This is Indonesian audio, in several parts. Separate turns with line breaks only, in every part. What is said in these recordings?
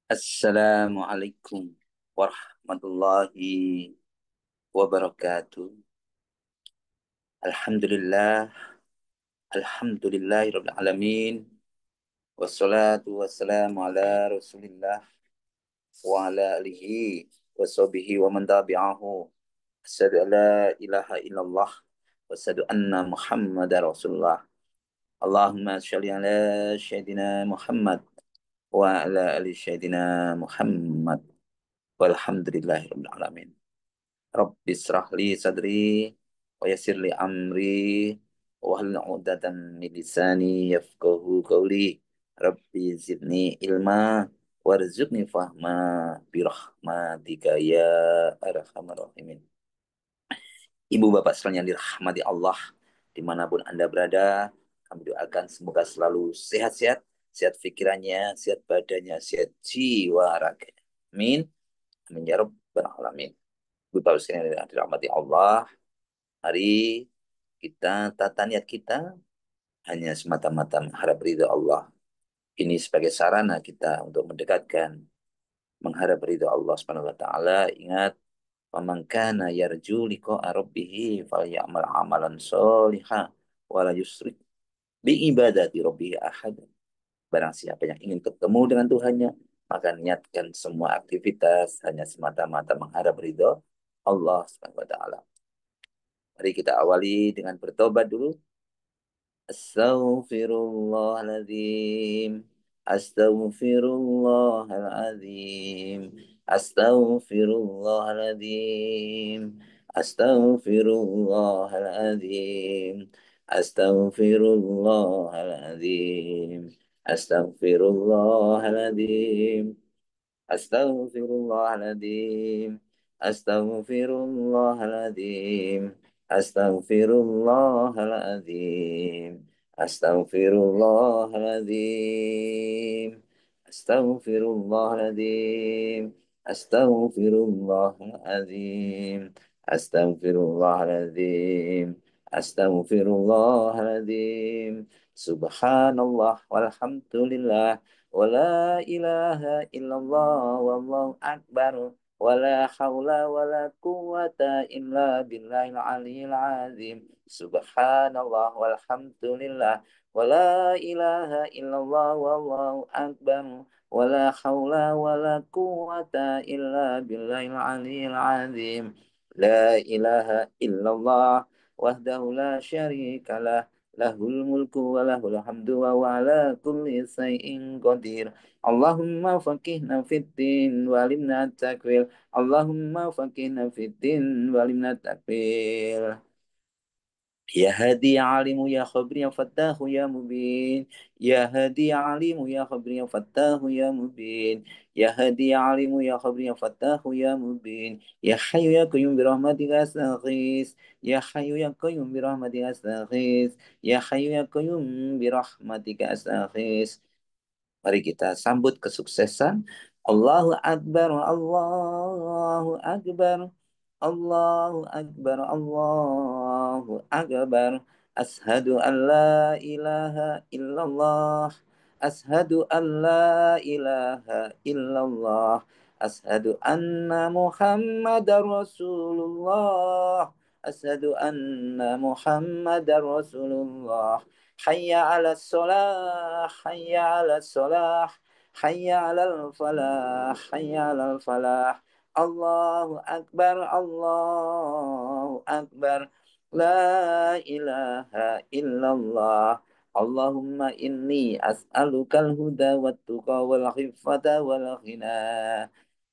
Assalamualaikum warahmatullahi wabarakatuh. Alhamdulillah, alhamdulillahirabbil alamin. Wassalatu wassalamu ala Rasulillah wa ala alihi wa sahbihi wa man tabi'ahu. Asyhadu an la ilaha illallah wa asyhadu anna Muhammadar Rasulullah. Allahumma shalli ala sayyidina Muhammad wa ala ali sayyidina Muhammad. Walhamdulillahirabbil alamin. Rabbi israh li sadri wa yassir li amri wa hlul 'uqdatam min lisani yafqahu qawli. Rabbi zidni ilma warzuqni fahma bi rahmatika ya arhamar rahimin. Ibu bapak sekalian yang dirahmati Allah dimanapun Anda berada, kami doakan semoga selalu sehat-sehat, sehat pikirannya, sehat badannya, sehat jiwa raganya. Amin. Amin ya rabbal alamin. Ibu bapak sekalian yang dirahmati Allah, mari kita tata niat kita hanya semata-mata mengharap ridho Allah. Ini sebagai sarana kita untuk mendekatkan mengharap ridho Allah Subhanahu wa taala. Ingat, "Faman kana yarju liqa'a rabbih falyamal amalan sholihan wa la yusyrik bi ibadati rabbih ahad." Barang siapa yang ingin ketemu dengan Tuhannya, maka niatkan semua aktivitas hanya semata-mata mengharap ridho Allah Subhanahu wa taala. Mari kita awali dengan bertobat dulu. Astaghfirullahaladzim. Astaghfirullahaladzim. Astaghfirullahaladzim. Astaghfirullahaladzim. Astaghfirullahaladzim. Astaghfirullahaladzim. Astaghfirullahaladzim. Astaghfirullahaladzim. Astaghfirullahaladzim. Astaghfirullahaladzim. Astaghfirullahaladzim. Astaghfirullahaladzim. Astaghfirullahaladzim. Astaghfirullahaladzim. Subhanallah walhamdulillah. Wala ilaha illallah wallahu akbar. Wala haula wala quwata illa billahil aliyil azim. Subhanallah walhamdulillah. Wala ilaha illallah wallahu akbar. Wala haula wala quwata illa billahil aliyil azim. La ilaha illallah wahdahu la syarikalah. Lahul mulku wa lahul hamdu wa huwa ala kulli syai'in qadir. Allahumma faqihna fid din wa alimna takwil. Allahumma faqihna fid din wa alimna takwil. Ya hadi ya alimu ya khabri ya fattahu ya mubin. Ya hadi ya alimu ya khabri ya fattahu ya mubin. Ya hadi ya alimu ya khabri ya fattahu ya mubin. Ya hayyu ya qayyum bi rahmatika astaghis. Ya hayyu ya qayyum bi rahmatika astaghis. Ya hayyu ya qayyum bi rahmatika astaghis. Mari kita sambut kesuksesan. Allahu Akbar, Allahu Akbar, Allahu Akbar, Allahu Akbar. Ashadu an la ilaha illallah. Ashadu an la ilaha illallah. Ashadu anna Muhammadar Rasulullah. Ashadu anna Muhammadar Rasulullah. Hayya ala salah, hayya ala salah, hayya ala falah, hayya ala falah. Allahu Akbar, Allahu Akbar. La ilaha illallah. Allahumma inni as'alukal huda wa tuqa wal khifata wal ghina.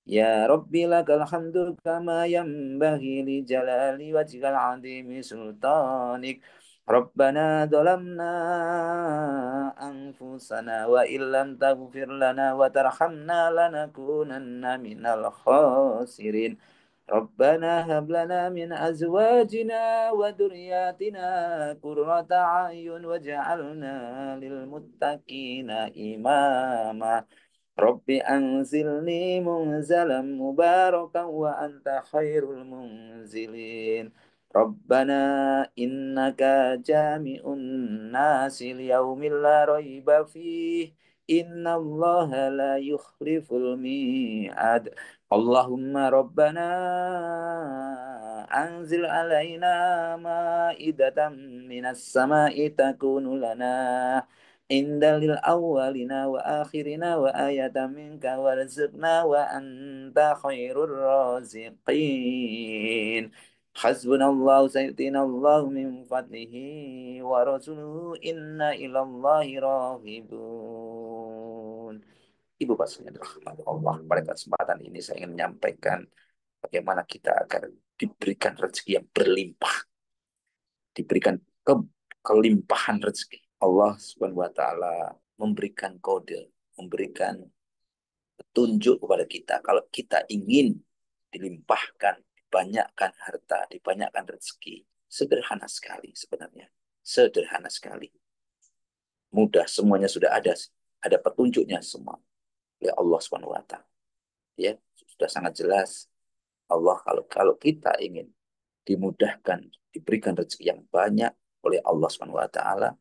Ya Rabbi lakal hamdu kama yanbaghi li jalali wajhikal azimi sultanik. Rabbana zalamna anfusana wa illam taghfir lana wa tarhamna lanakunanna minal khasirin. Rabbana hab lana min azwajina wa dhurriyyatina qurrata a'yun waj'alna lil muttaqina imama. Rabbi anzilni munzalan mubarakan wa anta khairul munzilin. Rabbana innaka jami'un nasi liyaumin la raiba fih. innallaha la yukhliful mi'ad. Allahumma rabbana anzil alaina ma'idatan minas sama'i takunu lana indalil awwalina wa akhirina wa ayatan minka warzuqna wa anta khairur raziqin. Hasbunallahu sayyidinallahu min fadlihi wa rasuluhu inna ilallahi rahibun. Ibu Bapak sekalian dirahmati Allah, pada kesempatan ini saya ingin menyampaikan bagaimana kita agar diberikan rezeki yang berlimpah, diberikan kelimpahan rezeki. Allah Subhanahu wa taala memberikan kode, memberikan petunjuk kepada kita kalau kita ingin dilimpahkan, dibanyakkan harta, dibanyakkan rezeki. Sederhana sekali sebenarnya. Sederhana sekali. Mudah, semuanya sudah ada petunjuknya semua oleh Allah Subhanahu wa taala. Ya, sudah sangat jelas. Allah kalau kita ingin dimudahkan, diberikan rezeki yang banyak oleh Allah Subhanahu wa taala,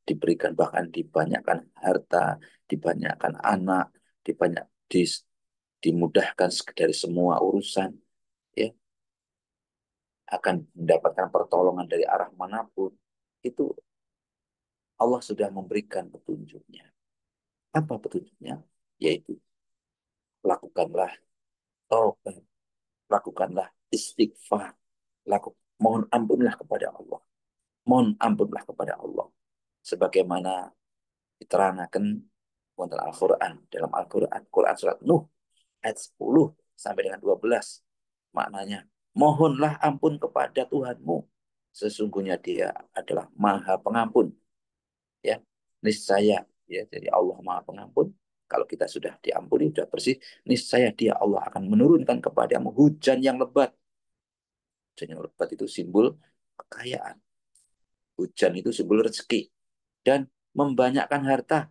diberikan bahkan dibanyakkan harta, dibanyakkan anak, dibanyak dimudahkan dari semua urusan, ya, akan mendapatkan pertolongan dari arah manapun, itu Allah sudah memberikan petunjuknya. Apa petunjuknya? Yaitu lakukanlah taubat, lakukanlah istighfar, mohon ampunlah kepada Allah, mohon ampunlah kepada Allah. Sebagaimana diterangkan dalam Al-Quran, Quran surat Nuh ayat 10 sampai dengan 12. Maknanya, mohonlah ampun kepada Tuhanmu. Sesungguhnya Dia adalah Maha Pengampun. Ya, niscaya, ya, jadi Allah Maha Pengampun. Kalau kita sudah diampuni, sudah bersih, niscaya Dia Allah akan menurunkan kepadamu hujan yang lebat. Hujan yang lebat itu simbol kekayaan. Hujan itu simbol rezeki dan membanyakkan harta.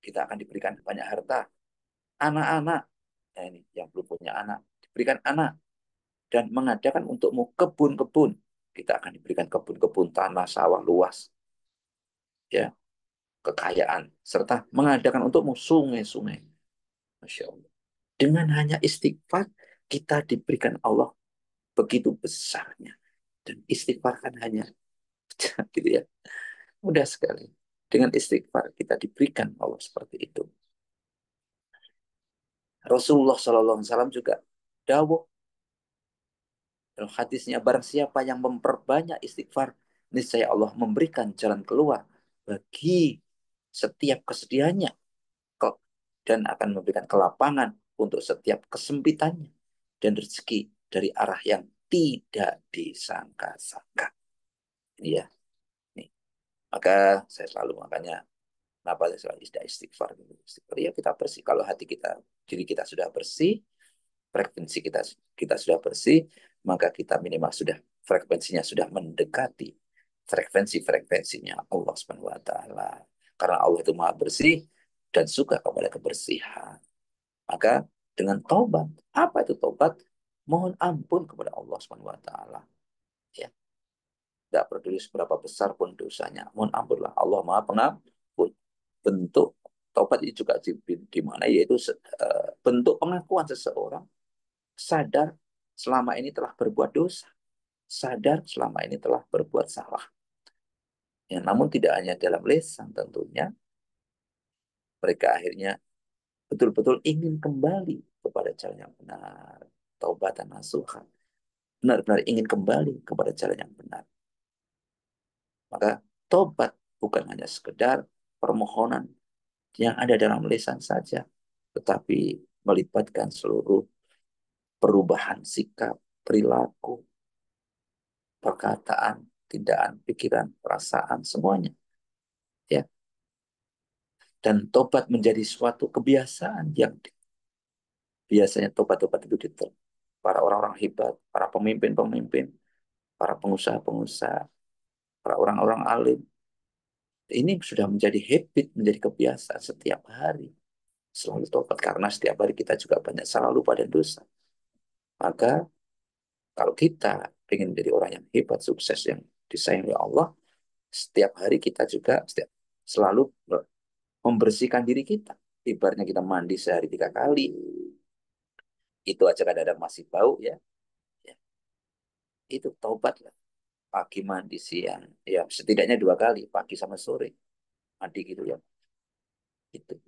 Kita akan diberikan banyak harta. Anak-anak, nah ini yang belum punya anak, diberikan anak dan mengadakan untukmu kebun-kebun. Kita akan diberikan kebun-kebun, tanah, sawah luas, ya, kekayaan, serta mengadakan untukmu sungai-sungai. Masya Allah. Dengan hanya istighfar, kita diberikan Allah begitu besarnya. Dan istighfar kan hanya, gitu ya, mudah sekali. Dengan istighfar kita diberikan Allah seperti itu. Rasulullah SAW juga dawuh dalam hadisnya, barang siapa yang memperbanyak istighfar, niscaya Allah memberikan jalan keluar bagi setiap kesedihannya dan akan memberikan kelapangan untuk setiap kesempitannya dan rezeki dari arah yang tidak disangka-sangka. Ini ya. Nih. Maka saya selalu makanya kenapa saya selalu istighfar. Istighfar ya kita bersih. Kalau hati kita, diri kita sudah bersih, frekuensi kita sudah bersih, maka kita minimal sudah frekuensinya sudah mendekati frekuensinya Allah Subhanahu wa taala. Karena Allah itu Maha bersih dan suka kepada kebersihan. Maka dengan taubat, apa itu taubat? Mohon ampun kepada Allah Subhanahu wa taala. Ya, tidak peduli seberapa besar pun dosanya, mohon ampunlah. Allah Maha Pengampun. Bentuk taubat itu juga di mana, yaitu bentuk pengakuan seseorang sadar selama ini telah berbuat dosa, sadar selama ini telah berbuat salah. Ya, namun tidak hanya dalam lisan tentunya, mereka akhirnya betul-betul ingin kembali kepada jalan yang benar, taubatan nasuha, benar-benar ingin kembali kepada jalan yang benar. Maka tobat bukan hanya sekedar permohonan yang ada dalam lisan saja, tetapi melibatkan seluruh perubahan sikap, perilaku, perkataan, tindakan, pikiran, perasaan, semuanya. Ya. Dan tobat menjadi suatu kebiasaan yang biasanya tobat-tobat itu para orang-orang hebat, para pemimpin-pemimpin, para pengusaha-pengusaha, para orang-orang alim. Ini sudah menjadi habit, menjadi kebiasaan setiap hari. Selalu tobat karena setiap hari kita juga banyak salah lupa dan dosa. Maka kalau kita ingin menjadi orang yang hebat, sukses, yang disayang oleh Allah, setiap hari kita juga selalu membersihkan diri kita. Ibaratnya kita mandi sehari 3 kali, itu aja kadang-kadang masih bau ya. Ya, itu taubatlah. Pagi mandi, siang, ya setidaknya 2 kali, pagi sama sore mandi gitu ya. Itu.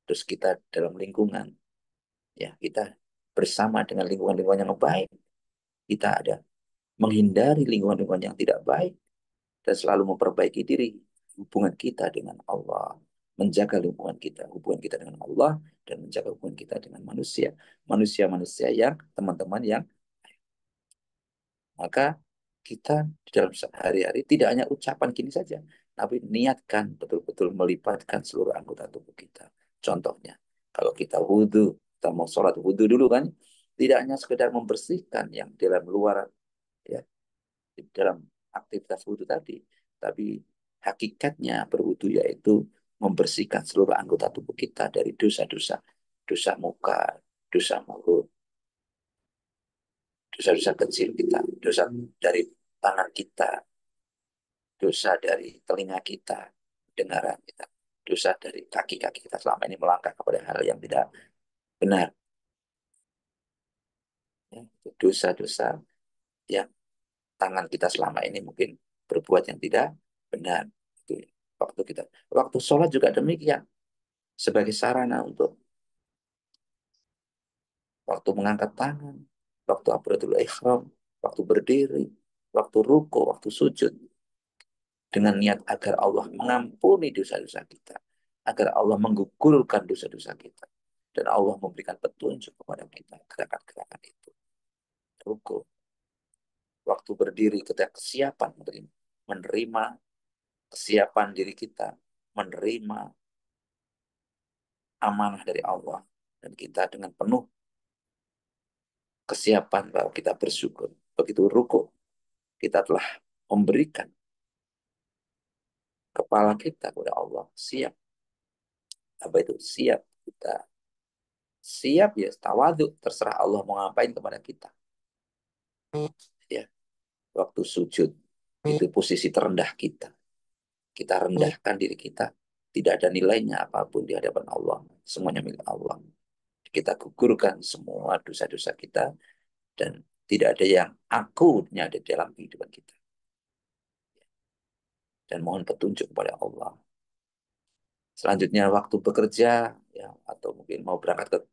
Terus kita dalam lingkungan, ya kita bersama dengan lingkungan-lingkungan yang baik. Kita ada menghindari lingkungan-lingkungan yang tidak baik dan selalu memperbaiki diri, hubungan kita dengan Allah, menjaga hubungan kita dengan Allah, dan menjaga hubungan kita dengan manusia, manusia-manusia yang teman-teman yang, maka kita di dalam sehari-hari tidak hanya ucapan gini saja, tapi niatkan betul-betul melibatkan seluruh anggota tubuh kita. Contohnya, kalau kita wudhu, kita mau sholat wudhu dulu kan, tidak hanya sekedar membersihkan yang dalam luar, ya, di dalam aktivitas wudhu tadi, tapi hakikatnya berwudhu yaitu membersihkan seluruh anggota tubuh kita dari dosa-dosa, dosa muka, dosa mulut, dosa-dosa kecil kita, dosa dari tangan kita, dosa dari telinga kita, dengaran kita, dosa dari kaki-kaki kita selama ini melangkah kepada hal yang tidak benar, ya, dosa-dosa yang tangan kita selama ini mungkin berbuat yang tidak benar. Itu waktu kita, waktu sholat juga demikian, sebagai sarana untuk waktu mengangkat tangan, waktu Abdul Ikhram, waktu berdiri, waktu ruko, waktu sujud, dengan niat agar Allah mengampuni dosa-dosa kita, agar Allah menggugurkan dosa-dosa kita, dan Allah memberikan petunjuk kepada kita gerakan-gerakan itu. Ruko, waktu berdiri, kita kesiapan menerima kesiapan diri kita, menerima amanah dari Allah, dan kita dengan penuh kesiapan bahwa kita bersyukur. Begitu ruko, kita telah memberikan kepala kita kepada Allah, siap. Apa itu siap? Kita siap, ya tawadu, terserah Allah mau ngapain kepada kita. Ya, waktu sujud itu posisi terendah kita. Kita rendahkan diri kita, tidak ada nilainya apapun di hadapan Allah, semuanya milik Allah. Kita gugurkan semua dosa-dosa kita, dan tidak ada yang akunya ada dalam kehidupan kita. Dan mohon petunjuk kepada Allah. Selanjutnya waktu bekerja, ya, atau mungkin mau berangkat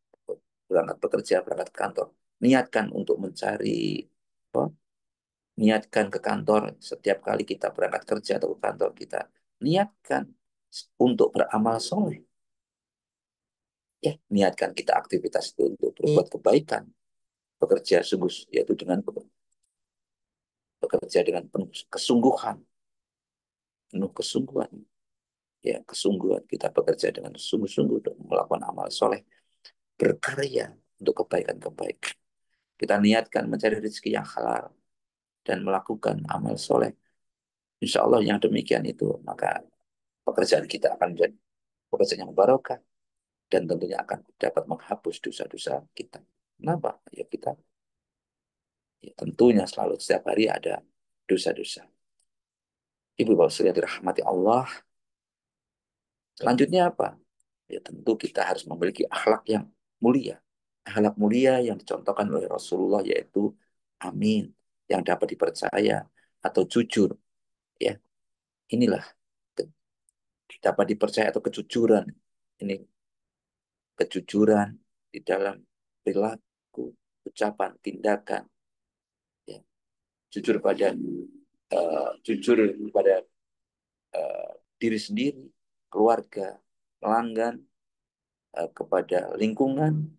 bekerja, berangkat ke kantor, niatkan untuk mencari apa? Niatkan ke kantor setiap kali kita berangkat kerja atau ke kantor, kita niatkan untuk beramal soleh. Ya, niatkan kita aktivitas itu untuk berbuat kebaikan, bekerja sungguh, yaitu dengan bekerja dengan penuh kesungguhan, penuh kesungguhan. Ya, kesungguhan kita bekerja dengan sungguh-sungguh untuk melakukan amal soleh, berkarya untuk kebaikan-kebaikan. Kita niatkan mencari rezeki yang halal dan melakukan amal soleh. Insya Allah yang demikian itu, maka pekerjaan kita akan menjadi pekerjaan yang barokah, dan tentunya akan dapat menghapus dosa-dosa kita. Kenapa? Ya kita, ya tentunya selalu setiap hari ada dosa-dosa. Ibu bapak sekalian dirahmati Allah. Selanjutnya apa? Ya tentu kita harus memiliki akhlak yang mulia. Akhlak mulia yang dicontohkan oleh Rasulullah yaitu amin, yang dapat dipercaya, atau jujur. Ya, inilah dapat dipercaya atau kejujuran. Ini kejujuran di dalam perilaku, ucapan, tindakan. Ya. Jujur pada jujur pada eh, diri sendiri, keluarga, pelanggan, kepada lingkungan,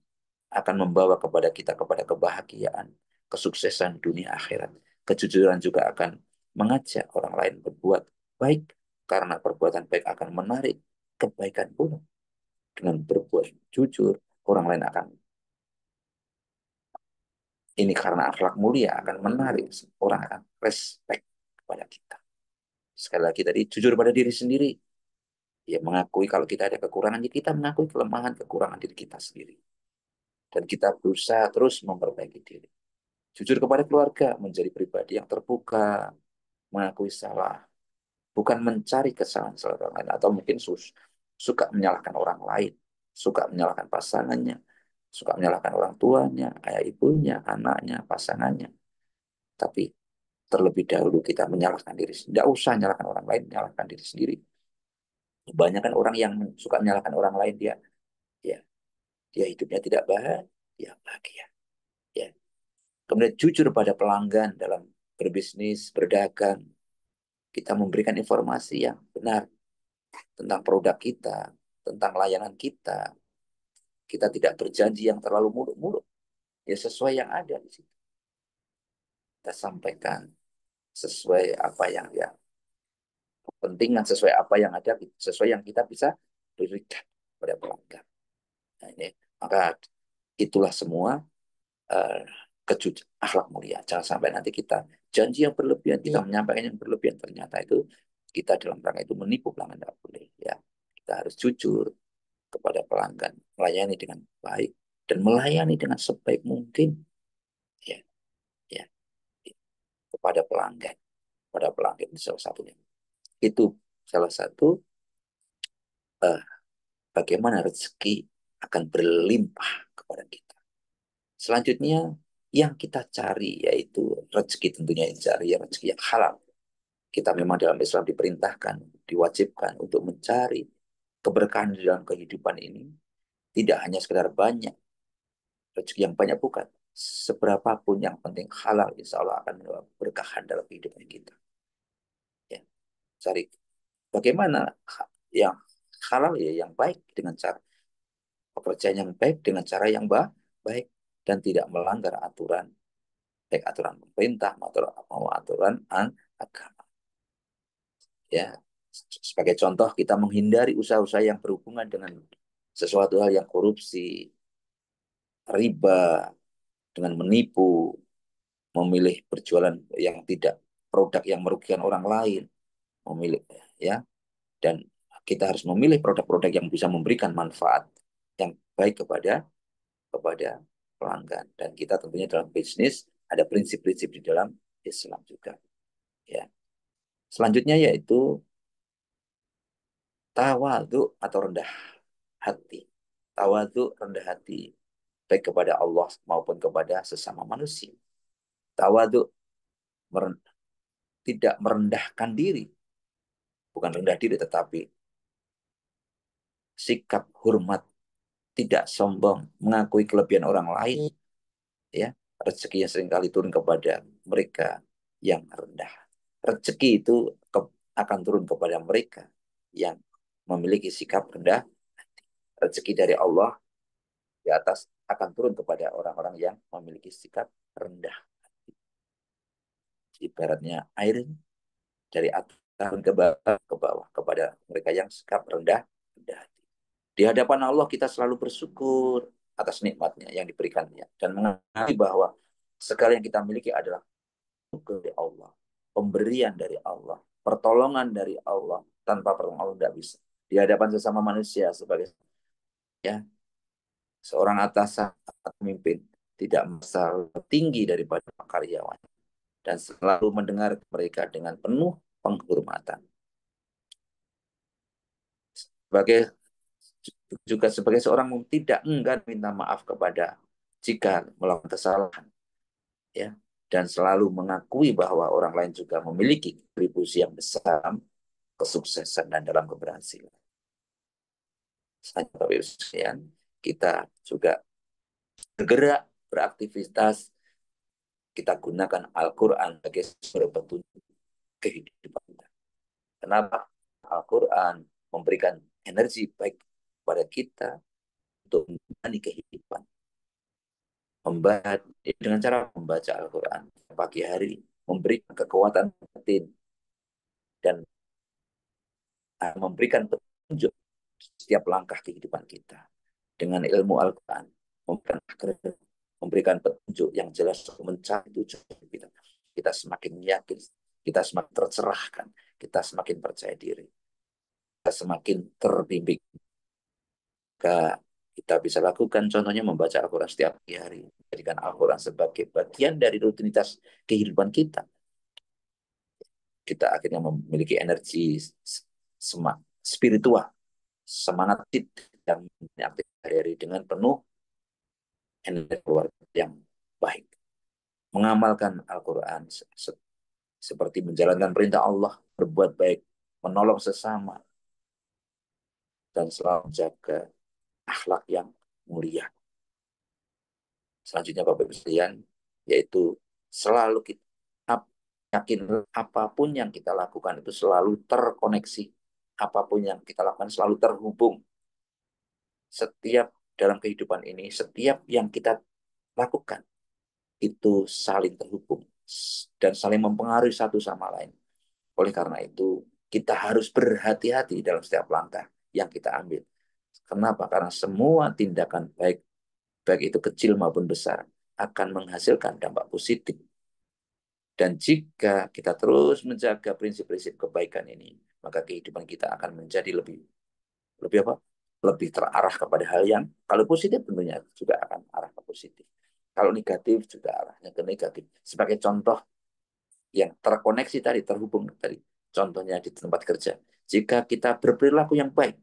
akan membawa kepada kita kepada kebahagiaan, kesuksesan dunia akhirat. Kejujuran juga akan mengajak orang lain berbuat baik, karena perbuatan baik akan menarik kebaikan pula. Dengan berbuat jujur, orang lain akan, ini karena akhlak mulia akan menarik, orang akan respect kepada kita. Sekali lagi tadi, jujur pada diri sendiri, ya mengakui kalau kita ada kekurangan, ya kita mengakui kelemahan kekurangan diri kita sendiri, dan kita berusaha terus memperbaiki diri. Jujur kepada keluarga, menjadi pribadi yang terbuka, mengakui salah, bukan mencari kesalahan orang lain, atau mungkin suka menyalahkan orang lain, suka menyalahkan pasangannya, suka menyalahkan orang tuanya, ayah ibunya, anaknya, pasangannya. Tapi terlebih dahulu kita menyalahkan diri sendiri. Tidak usah menyalahkan orang lain, menyalahkan diri sendiri. Kebanyakan orang yang suka menyalahkan orang lain, ya dia hidupnya tidak bahagia. Ya. Kemudian jujur pada pelanggan dalam berbisnis, berdagang, kita memberikan informasi yang benar tentang produk kita, tentang layanan kita. Kita tidak berjanji yang terlalu muluk-muluk. Ya sesuai yang ada di situ. Kita sampaikan sesuai apa yang ya kepentingan, sesuai apa yang ada, sesuai yang kita bisa berikan pada pelanggan. Nah, ini maka itulah semua uh, akhlak mulia. Jangan sampai nanti kita janji yang berlebihan, kita menyampaikan yang berlebihan, ternyata itu kita dalam rangka itu menipu pelanggan. Tidak boleh. Ya, kita harus jujur kepada pelanggan, melayani dengan baik dan melayani dengan sebaik mungkin. Ya, ya, kepada pelanggan, itu salah satunya. Itu salah satu uh, bagaimana rezeki akan berlimpah kepada kita. Selanjutnya yang kita cari yaitu rezeki, tentunya yang cari ya rezeki yang halal. Kita memang dalam Islam diperintahkan, diwajibkan untuk mencari keberkahan di dalam kehidupan ini, tidak hanya sekedar banyak, rezeki yang banyak bukan. Seberapapun yang penting halal, insya Allah akan membawa berkahan dalam kehidupan kita. Ya, cari bagaimana yang halal ya yang baik dengan cara pekerjaan yang baik dengan cara yang baik dan tidak melanggar aturan baik aturan pemerintah maupun aturan agama. Ya, sebagai contoh kita menghindari usaha-usaha yang berhubungan dengan sesuatu hal yang korupsi, riba, dengan menipu, memilih berjualan yang tidak produk yang merugikan orang lain, memilih ya dan kita harus memilih produk-produk yang bisa memberikan manfaat yang baik kepada pelanggan dan kita tentunya dalam bisnis ada prinsip-prinsip di dalam Islam juga ya. Selanjutnya yaitu tawadu atau rendah hati. Tawadu rendah hati baik kepada Allah maupun kepada sesama manusia. Tawadu meren- tidak merendahkan diri, bukan rendah diri tetapi sikap hormat, tidak sombong, mengakui kelebihan orang lain, ya. Rezeki yang seringkali turun kepada mereka yang rendah. Rezeki itu akan turun kepada mereka yang memiliki sikap rendah. Rezeki dari Allah di atas akan turun kepada orang-orang yang memiliki sikap rendah. Ibaratnya air dari atas ke bawah kepada mereka yang sikap rendah, rendah. Di hadapan Allah kita selalu bersyukur atas nikmatnya yang diberikannya dan mengakui bahwa segala yang kita miliki adalah dari Allah, pemberian dari Allah, pertolongan dari Allah. Tanpa pertolongan Allah tidak bisa. Di hadapan sesama manusia sebagai ya seorang atasan atau pemimpin tidak merasa tinggi daripada karyawan dan selalu mendengar mereka dengan penuh penghormatan. Sebagai juga sebagai seorang tidak enggan minta maaf kepada jika melakukan kesalahan ya dan selalu mengakui bahwa orang lain juga memiliki kontribusi yang besar dalam kesuksesan dan dalam keberhasilan. Bapak Ibu sekalian, kita juga bergerak beraktivitas, kita gunakan Al-Quran sebagai sumber petunjuk kehidupan kita. Kenapa? Al-Quran memberikan energi baik kepada kita untuk menjalani kehidupan. Dengan cara membaca Al-Quran pagi hari, memberikan kekuatan batin dan memberikan petunjuk setiap langkah kehidupan kita. Dengan ilmu Al-Quran, memberikan petunjuk yang jelas mencari tujuan kita. Kita semakin yakin, kita semakin tercerahkan, kita semakin percaya diri, kita semakin terbimbing. Kita bisa lakukan contohnya membaca Al-Quran setiap hari. Jadikan Al-Quran sebagai bagian dari rutinitas kehidupan kita. Kita akhirnya memiliki energi semak spiritual semangat yang aktif hari-hari dengan penuh energi keluarga yang baik. Mengamalkan Al-Quran seperti menjalankan perintah Allah, berbuat baik, menolong sesama, dan selalu menjaga akhlak yang mulia. Selanjutnya Bapak Ibu sekalian, yaitu selalu kita yakin apapun yang kita lakukan itu selalu terkoneksi. Apapun yang kita lakukan selalu terhubung. Setiap dalam kehidupan ini, setiap yang kita lakukan itu saling terhubung dan saling mempengaruhi satu sama lain. Oleh karena itu, kita harus berhati-hati dalam setiap langkah yang kita ambil. Kenapa? Karena semua tindakan baik, baik itu kecil maupun besar, akan menghasilkan dampak positif. Dan jika kita terus menjaga prinsip-prinsip kebaikan ini, maka kehidupan kita akan menjadi lebih lebih apa? Lebih terarah kepada hal yang kalau positif tentunya juga akan arah ke positif. Kalau negatif juga arahnya ke negatif. Sebagai contoh yang terkoneksi tadi, terhubung tadi. Contohnya di tempat kerja. Jika kita berperilaku yang baik,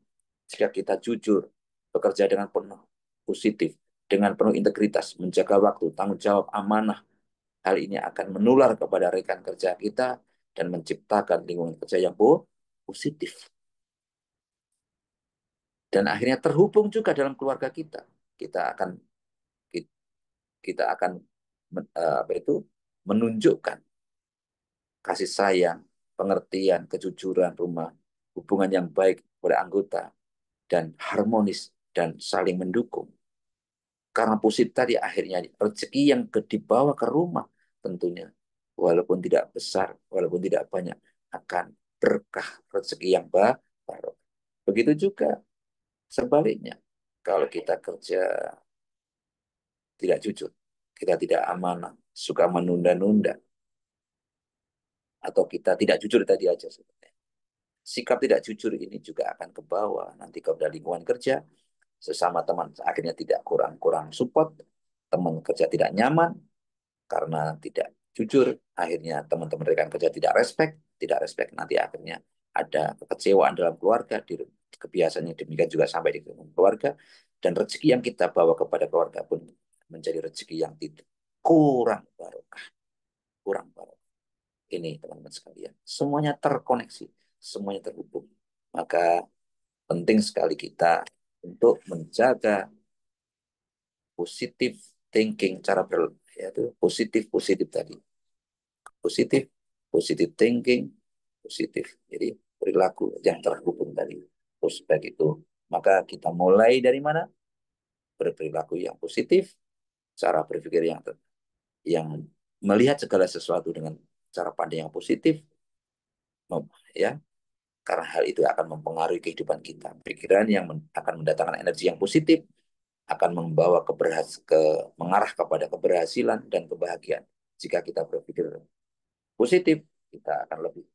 jika kita jujur, bekerja dengan penuh positif, dengan penuh integritas, menjaga waktu, tanggung jawab, amanah, hal ini akan menular kepada rekan kerja kita dan menciptakan lingkungan kerja yang positif. Dan akhirnya terhubung juga dalam keluarga kita. Kita akan kita akan apa itu menunjukkan kasih sayang, pengertian, kejujuran rumah, hubungan yang baik kepada anggota, dan harmonis dan saling mendukung. Karena positif tadi akhirnya rezeki yang dibawa ke rumah tentunya, walaupun tidak besar, walaupun tidak banyak, akan berkah rezeki yang baru. Begitu juga sebaliknya, kalau kita kerja tidak jujur, kita tidak amanah, suka menunda-nunda, atau kita tidak jujur tadi aja sebenarnya. Sikap tidak jujur ini juga akan ke bawah nanti kepada lingkungan kerja, sesama teman akhirnya tidak kurang support, teman kerja tidak nyaman karena tidak jujur, akhirnya teman-teman rekan kerja tidak respect nanti akhirnya ada kekecewaan dalam keluarga, kebiasaannya demikian juga sampai di keluarga, dan rezeki yang kita bawa kepada keluarga pun menjadi rezeki yang tidak kurang barokah, kurang barokah. Ini teman-teman sekalian, semuanya terkoneksi, semuanya terhubung. Maka penting sekali kita untuk menjaga positif thinking, cara yaitu positif tadi. Positif, positif thinking, positif. Jadi perilaku yang terhubung tadi. Terus baik itu, maka kita mulai dari mana? Berperilaku yang positif, cara berpikir yang melihat segala sesuatu dengan cara pandang yang positif, ya, karena hal itu akan mempengaruhi kehidupan kita. Pikiran yang akan mendatangkan energi yang positif akan mengarah kepada keberhasilan dan kebahagiaan. Jika kita berpikir positif, kita akan lebih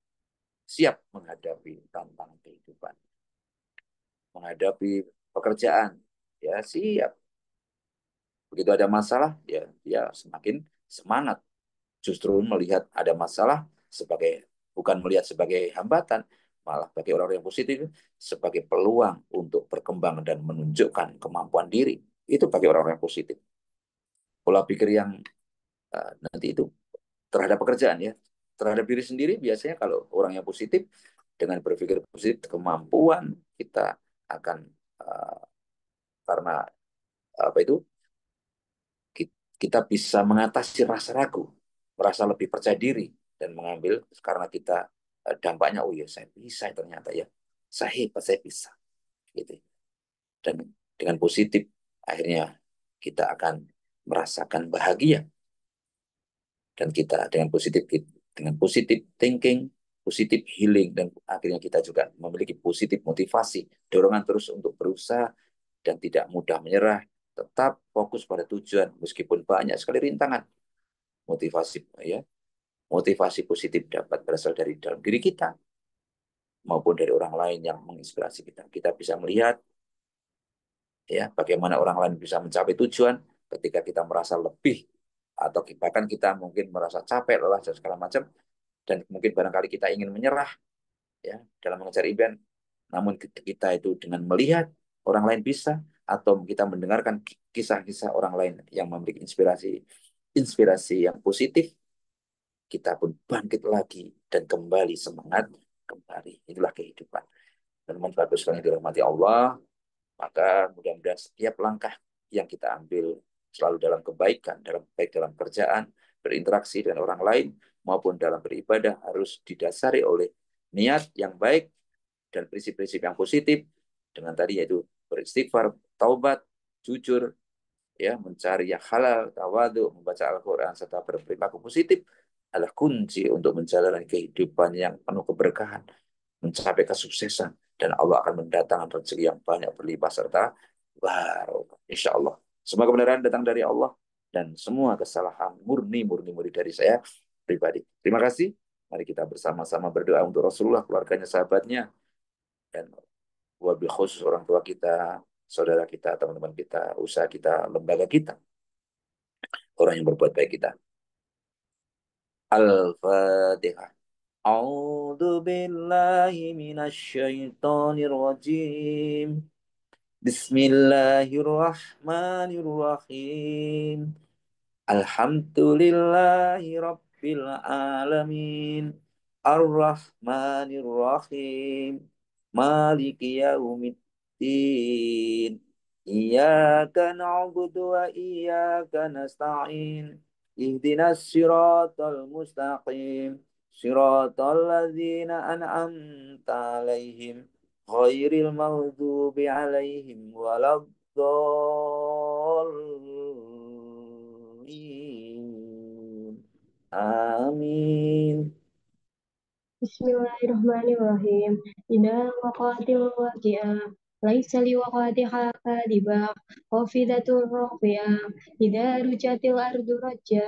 siap menghadapi tantangan kehidupan, menghadapi pekerjaan, ya siap. Begitu ada masalah, ya dia semakin semangat. Justru melihat ada masalah sebagai bukan melihat sebagai hambatan, malah bagi orang-orang yang positif sebagai peluang untuk berkembang dan menunjukkan kemampuan diri. Itu bagi orang-orang yang positif. Pola pikir yang nanti itu terhadap pekerjaan ya, terhadap diri sendiri biasanya kalau orang yang positif dengan berpikir positif kemampuan kita akan uh, karena apa itu kita bisa mengatasi rasa ragu, merasa lebih percaya diri dan mengambil karena kita dampaknya oh ya saya bisa ternyata ya saya hebat saya bisa gitu, dan dengan positif akhirnya kita akan merasakan bahagia, dan kita dengan positif thinking, positif healing, dan akhirnya kita juga memiliki positif motivasi, dorongan terus untuk berusaha dan tidak mudah menyerah, tetap fokus pada tujuan meskipun banyak sekali rintangan. Motivasi ya, motivasi positif dapat berasal dari dalam diri kita maupun dari orang lain yang menginspirasi kita. Kita bisa melihat ya bagaimana orang lain bisa mencapai tujuan ketika kita merasa lebih atau bahkan kita mungkin merasa capek, lelah dan segala macam, dan mungkin barangkali kita ingin menyerah ya dalam mengejar impian, Namun kita itu dengan melihat orang lain bisa, atau kita mendengarkan kisah-kisah orang lain yang memiliki inspirasi inspirasi yang positif, kita pun bangkit lagi dan kembali semangat kembali. Itulah kehidupan. Teman-teman bagus sekali dirahmati Allah, maka mudah-mudahan setiap langkah yang kita ambil selalu dalam kebaikan, baik dalam kerjaan, berinteraksi dengan orang lain, maupun dalam beribadah harus didasari oleh niat yang baik dan prinsip-prinsip yang positif, dengan tadi yaitu beristighfar, taubat, jujur, ya, mencari yang halal, tawadu, membaca Al-Quran, serta berperilaku positif adalah kunci untuk menjalani kehidupan yang penuh keberkahan, mencapai kesuksesan, dan Allah akan mendatangkan rezeki yang banyak berlimpah serta barokah. Insya Allah. Semua kebenaran datang dari Allah, dan semua kesalahan murni dari saya pribadi. Terima kasih. Mari kita bersama-sama berdoa untuk Rasulullah, keluarganya, sahabatnya, dan wabil khusus orang tua kita, saudara kita, teman-teman kita, usaha kita, lembaga kita, orang yang berbuat baik kita. Al-Fatihah. A'udzu billahi minasy syaithanir rajim. Bismillahirrahmanirrahim. Alhamdulillahi Rabbil Alamin. Ar-Rahmanir-Rahim. Maliki yaumiddin. Iyyaka na'budu wa iyyaka nasta'in. Ihdinas siratal mustaqim. Siratal ladzina an'amta alaihim. Ghairil maghdubi alaihim waladdallin. Amin.
Bismillahirrahmanirrahim. Idza waqa'atil waqi'ah laisa liwaqatiha kadibah khafidatur rafi'ah idza rujatil ardu rajja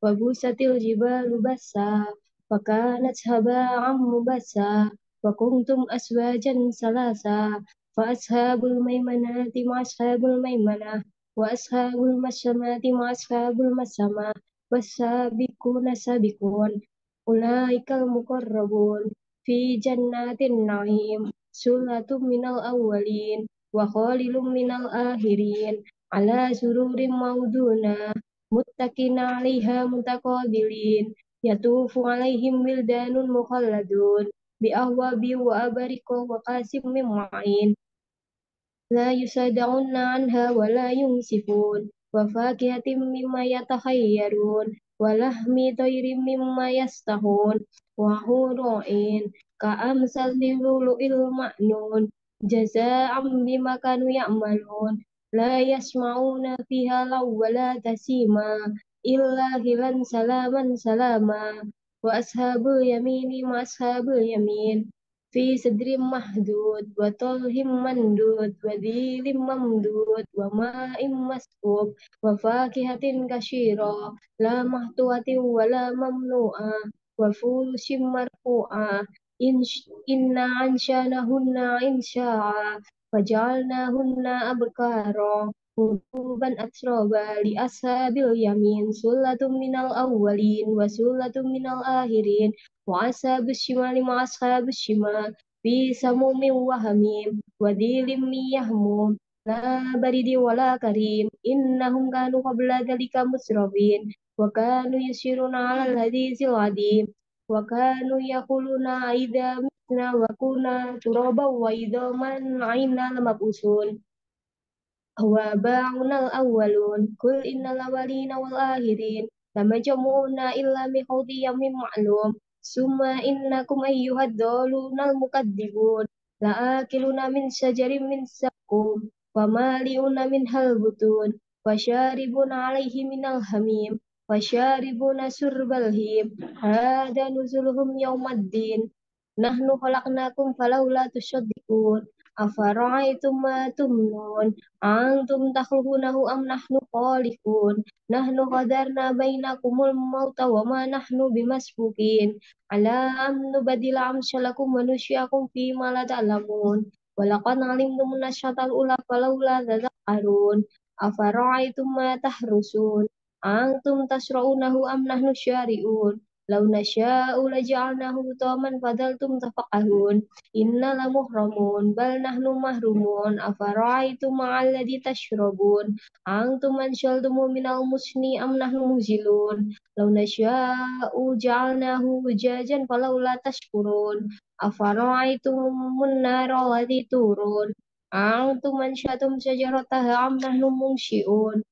wa busatil jibalu bassa wa kanat haba'an mubassa wa kuntum aswajan salasa fa ashabul maimanati ma ashabul maimanah wa ashabul masyamati ma ashabul masyamah was-sabiquna sabiqun ulaikal muqarrabun fi jannatin na'im sulatum minal awwalin wa khalilum minal akhirin ala sururim mauduna muttaqina 'alaiha mutaqabilin yatufu 'alaihim wildanun mukhalladun bi ahwabi wa abariko wa qasim min ma'in لا يصدعون عنها ولا ينصفون وفاكهة مما يتخيرون ولحم طير مما يستهون وحور عين كأمثال اللؤلؤ المكنون جزاء بما كانوا يعملون لا يسمعون فيها لغوا ولا تسيما إلا هلا سلاما سلاما وأصحاب اليمين ما أصحاب اليمين في سدر محدود وطلح مندود وذيل ممدود وماء مسكوب وفاكهة كثيرة لا مقطوعة ولا ممنوعة وفرش مرفوعة إنا أنشأناهن إنشاء وجعلناهن أبكارا عربا أترابا لأصحاب اليمين سلة من الأولين وسلة من الآخرين وأصحاب الشمال مع أصحاب الشمال في سموم وحميم وذيل من يحموم لا برد ولا كريم إنهم كانوا قبل ذلك مسرفين وكانوا يسيرون على الحديث العظيم وكانوا يقولون إذا متنا وكنا ترابا وعظاما أئنا لمبعوثون وآباؤنا الأولون قل إن الأولين والآخرين لمجموعون إلى ميقات يوم معلوم ثم إنكم أيها الضالون المكذبون لآكلون من شجر من زقوم ومالئون منها البطون وشاربون عليه من الحميم وشاربون شرب الهيم هذا نزلهم يوم الدين نحن خلقناكم فلولا تصدقون أفرأيتم ما تمنون أنتم تخلقونه أم نحن الخالقون نحن قدرنا بينكم الموت وما نحن بمسبوقين على أن نبدل أمثالكم وننشئكم فيما لا تعلمون ولقد علمتم النشأة الأولى فلولا تذكرون أفرأيتم ما تحرسون أنتم تزرعونه أم نحن الزارعون لو نشاء لجعلناه حطاما فظلتم تفقهون إنا لمغرمون بل نحن محرومون أفرأيتم مع الذي تشربون أنتم أنشأتموه من المزن أم نحن المنزلون لو نشاء جعلناه أجاجا فلولا تشكرون أفرأيتم النار التي تورون أنتم أنشأتم شجرتها أم نحن المنشئون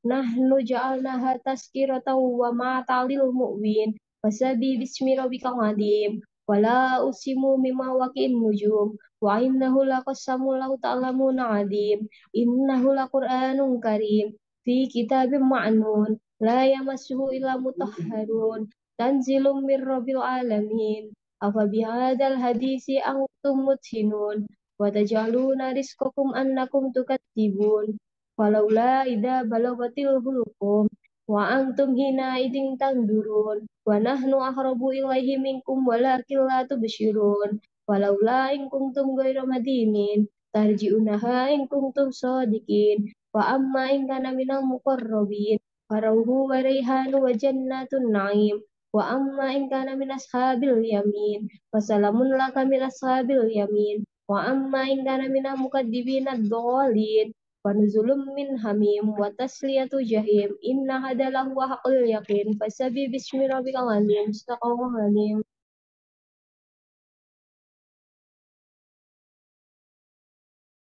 نحن جعلناها تذكرة ومتاعا للمقوين فسبح باسم ربك العظيم ولا أقسم بمواقع النجوم وإنه لقسم لو تعلمون عظيم إنه لقرآن كريم في كتاب معنون لا يمسه إلا مطهرون تنزيل من رب العالمين أفبهذا الحديث أنتم مدهنون وتجعلون رزقكم أنكم تكذبون فلولا إذا بلغت الحلقوم وأنتم حينئذ تنظرون ونحن أقرب إليه منكم ولكن لا تبصرون ولولا إن كنتم غير مدينين ترجعونها إن كنتم صادقين وأما إن كان من المقربين فروح وريحان وجنات النعيم وأما إن كان من أصحاب اليمين فسلام لك من أصحاب اليمين وأما إن كان من المكذبين الضالين فنزل من حميم وتسلية جحيم إن هذا لهو حق اليقين فسبح باسم ربك العظيم صدق الله العظيم